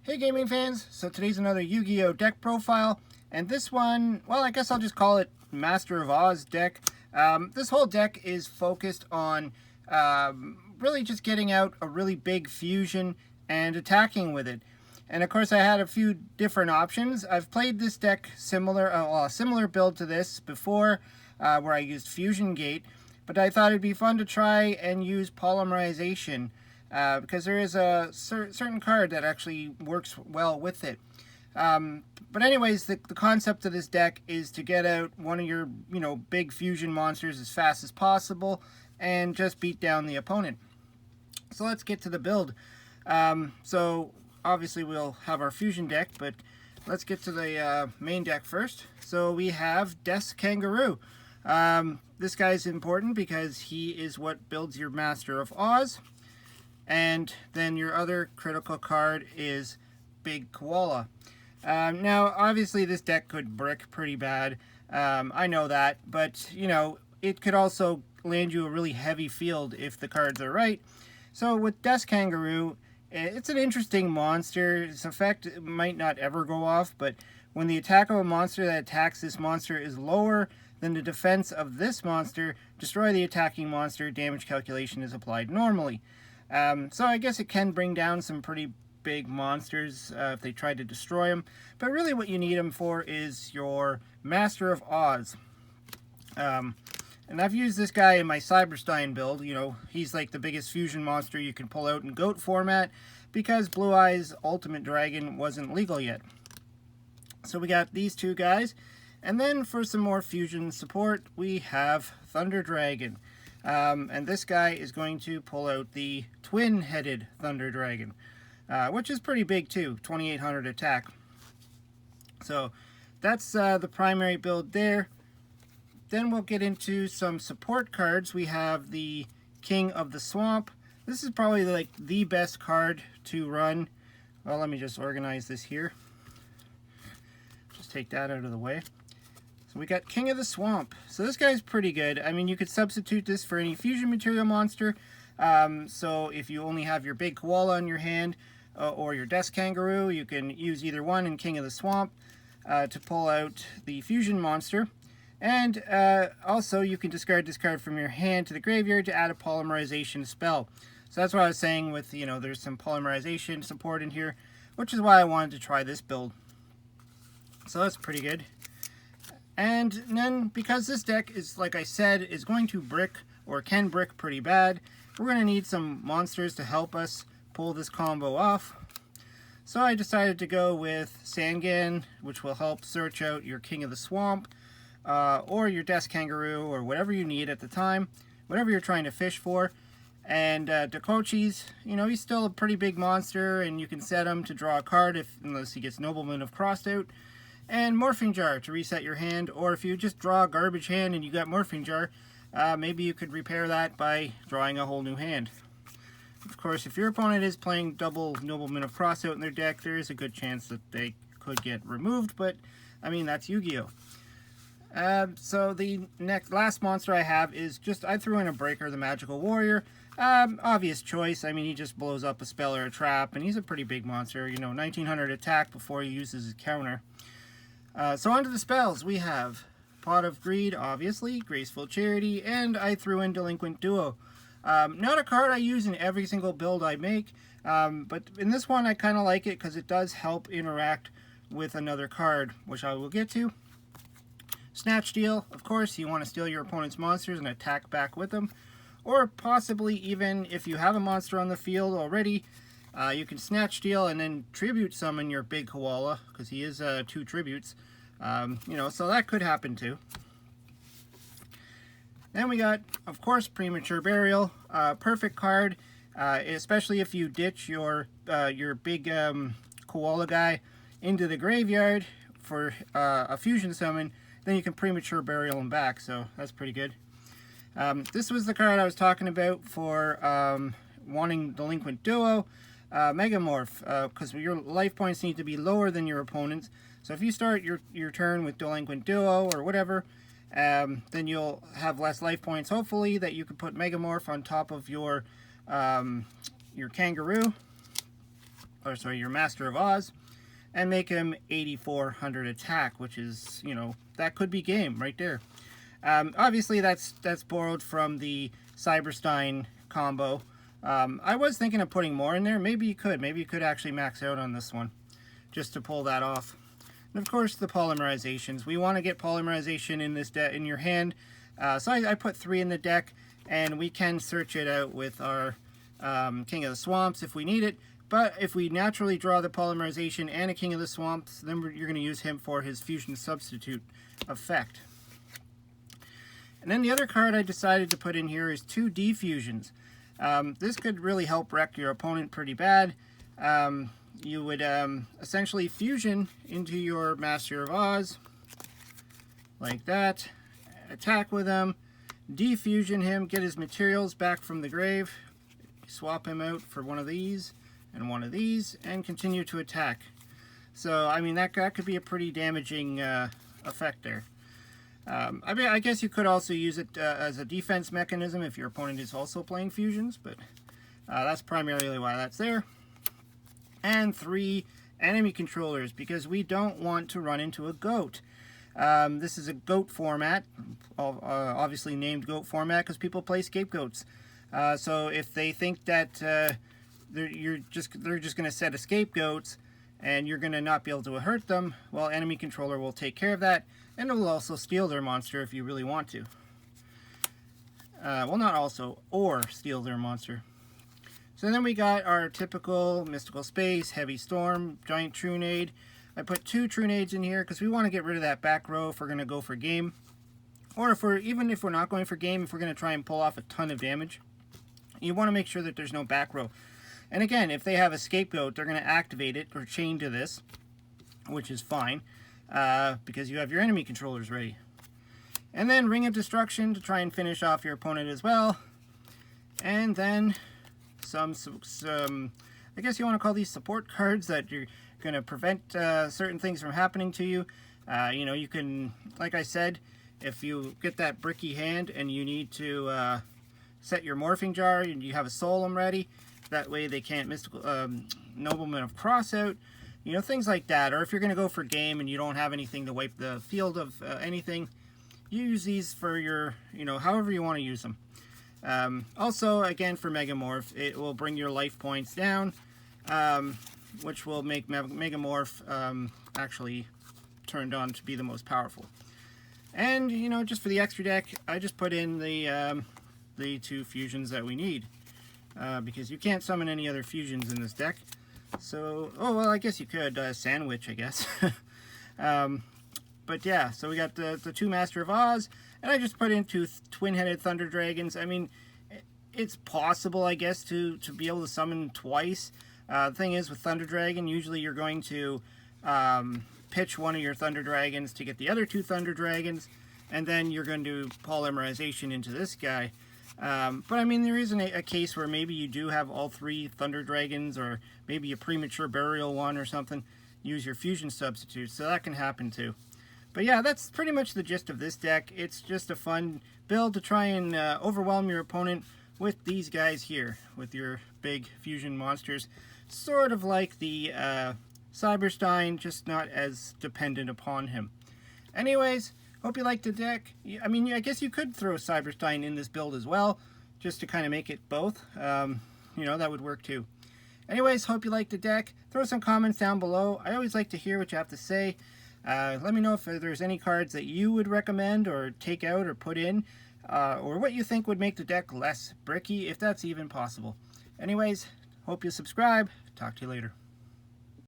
Hey gaming fans, so today's another Yu-Gi-Oh deck profile, and this one, well, I guess I'll just call it Master of Oz deck. This whole deck is focused on really just getting out a really big fusion and attacking with it. And of course I had a few different options. I've played this deck a similar build to this before, where I used Fusion Gate, but I thought it'd be fun to try and use Polymerization. Because there is a certain card that actually works well with it. But anyways, the concept of this deck is to get out one of your big fusion monsters as fast as possible and just beat down the opponent. So let's get to the build. So obviously we'll have our fusion deck, but let's get to the main deck first. So we have Deskangaroo. This guy's important because he is what builds your Master of Oz. And then your other critical card is Big Koala. Now, obviously this deck could brick pretty bad. I know that, but, it could also land you a really heavy field if the cards are right. So with Deskangaroo, it's an interesting monster. Its effect might not ever go off, but when the attack of a monster that attacks this monster is lower than the defense of this monster, destroy the attacking monster. Damage calculation is applied normally. So I guess it can bring down some pretty big monsters if they try to destroy them. But really what you need them for is your Master of Oz. And I've used this guy in my Cyberstein build. He's like the biggest fusion monster you can pull out in GOAT format because Blue Eyes Ultimate Dragon wasn't legal yet. So we got these two guys. And then for some more fusion support, we have Thunder Dragon. And this guy is going to pull out the twin-headed Thunder Dragon, which is pretty big too, 2800 attack. So that's the primary build there. Then we'll get into some support cards. We have the King of the Swamp. This is probably like the best card to run. Well, let me just organize this here. Just take that out of the way. So we got King of the Swamp. So this guy's pretty good. I mean, you could substitute this for any fusion material monster. So if you only have your Big Koala in your hand or your Deskangaroo, you can use either one in King of the Swamp to pull out the fusion monster. And also you can discard this card from your hand to the graveyard to add a polymerization spell. So that's what I was saying with, there's some polymerization support in here, which is why I wanted to try this build. So that's pretty good. And then, because this deck is, like I said, is going to brick, or can brick pretty bad, we're going to need some monsters to help us pull this combo off. So I decided to go with Sangan, which will help search out your King of the Swamp, or your Deskangaroo, or whatever you need at the time, whatever you're trying to fish for. And Dakochi's, he's still a pretty big monster, and you can set him to draw a card unless he gets Nobleman of Crossed Out. And Morphing Jar to reset your hand, or if you just draw a garbage hand and you got Morphing Jar, maybe you could repair that by drawing a whole new hand. Of course, if your opponent is playing double Nobleman of Crossout in their deck, there is a good chance that they could get removed, but I mean, that's Yu-Gi-Oh! So the last monster I have is I threw in a Breaker, the Magical Warrior. Obvious choice. I mean, he just blows up a spell or a trap, and he's a pretty big monster. 1900 attack before he uses his counter. So onto the spells. We have Pot of Greed, obviously, Graceful Charity, and I threw in Delinquent Duo. Not a card I use in every single build I make, but in this one I kind of like it because it does help interact with another card, which I will get to. Snatch Steal, of course, you want to steal your opponent's monsters and attack back with them. Or possibly even if you have a monster on the field already, you can Snatch Steal and then Tribute Summon your Big Koala, because he is 2 tributes. So that could happen too. Then we got, of course, Premature Burial. Perfect card, especially if you ditch your big Koala guy into the graveyard for a fusion summon. Then you can Premature Burial him back, so that's pretty good. This was the card I was talking about for wanting Delinquent Duo. Megamorph, because your life points need to be lower than your opponent's. So if you start your turn with Delinquent Duo or whatever, then you'll have less life points, hopefully, that you can put Megamorph on top of your Kangaroo. or sorry, your Master of Oz, and make him 8400 attack, which is, you know, that could be game right there. Obviously, that's borrowed from the Cyberstein combo. I was thinking of putting more in there. Maybe you could actually max out on this one just to pull that off. And of course, the polymerizations. We want to get polymerization in this in your hand. So I put 3 in the deck, and we can search it out with our King of the Swamps if we need it. But if we naturally draw the polymerization and a King of the Swamps, then you're going to use him for his fusion substitute effect. And then the other card I decided to put in here is 2 defusions. This could really help wreck your opponent pretty bad. You would essentially fusion into your Master of Oz, like that, attack with him, defusion him, get his materials back from the grave, swap him out for one of these and one of these, and continue to attack. So, I mean, that could be a pretty damaging effect there. I mean, I guess you could also use it as a defense mechanism if your opponent is also playing fusions, but that's primarily why that's there. And 3 enemy controllers, because we don't want to run into a goat. This is a goat format, obviously named goat format because people play scapegoats. So if they think that they're just going to set a scapegoats and you're going to not be able to hurt them, well, enemy controller will take care of that, and it will also steal their monster if you really want to. Well, not also, or steal their monster. So then we got our typical Mystical Space, Heavy Storm, Giant Trunade. I put 2 Trunades in here because we want to get rid of that back row if we're going to go for game. Or even if we're not going for game, if we're going to try and pull off a ton of damage, you want to make sure that there's no back row. And again, if they have a scapegoat, they're going to activate it or chain to this, which is fine, because you have your enemy controllers ready. And then Ring of Destruction to try and finish off your opponent as well. And then some I guess you want to call these support cards that you're going to prevent certain things from happening to you. You know, you can, like I said, if you get that bricky hand and you need to set your morphing jar and you have a Solemn ready, that way they can't Nobleman of Crossout, you know, things like that. Or if you're going to go for game and you don't have anything to wipe the field of anything, you use these for your, you know, however you want to use them. Also, again, for Megamorph, it will bring your life points down, which will make Megamorph actually turned on to be the most powerful. And, you know, just for the extra deck, I just put in the 2 fusions that we need. Because you can't summon any other fusions in this deck. So, oh, well, I guess you could, Sandwich, I guess. But yeah, so we got the 2 Master of Oz, and I just put in 2 twin-headed Thunder Dragons. I mean, it's possible, I guess, to be able to summon twice. The thing is, with Thunder Dragon, usually you're going to pitch one of your Thunder Dragons to get the other 2 Thunder Dragons, and then you're going to do polymerization into this guy. But I mean, there is a case where maybe you do have all 3 Thunder Dragons, or maybe a premature burial one or something. Use your fusion substitute, so that can happen too. But yeah, that's pretty much the gist of this deck. It's just a fun build to try and overwhelm your opponent with these guys here, with your big fusion monsters. Sort of like the Cyberstein, just not as dependent upon him. Anyways, hope you liked the deck. I mean, I guess you could throw Cyberstein in this build as well, just to kind of make it both. You know, that would work too. Anyways, hope you liked the deck. Throw some comments down below. I always like to hear what you have to say. Let me know if there's any cards that you would recommend or take out or put in, or what you think would make the deck less bricky, if that's even possible. Anyways, hope you subscribe. Talk to you later.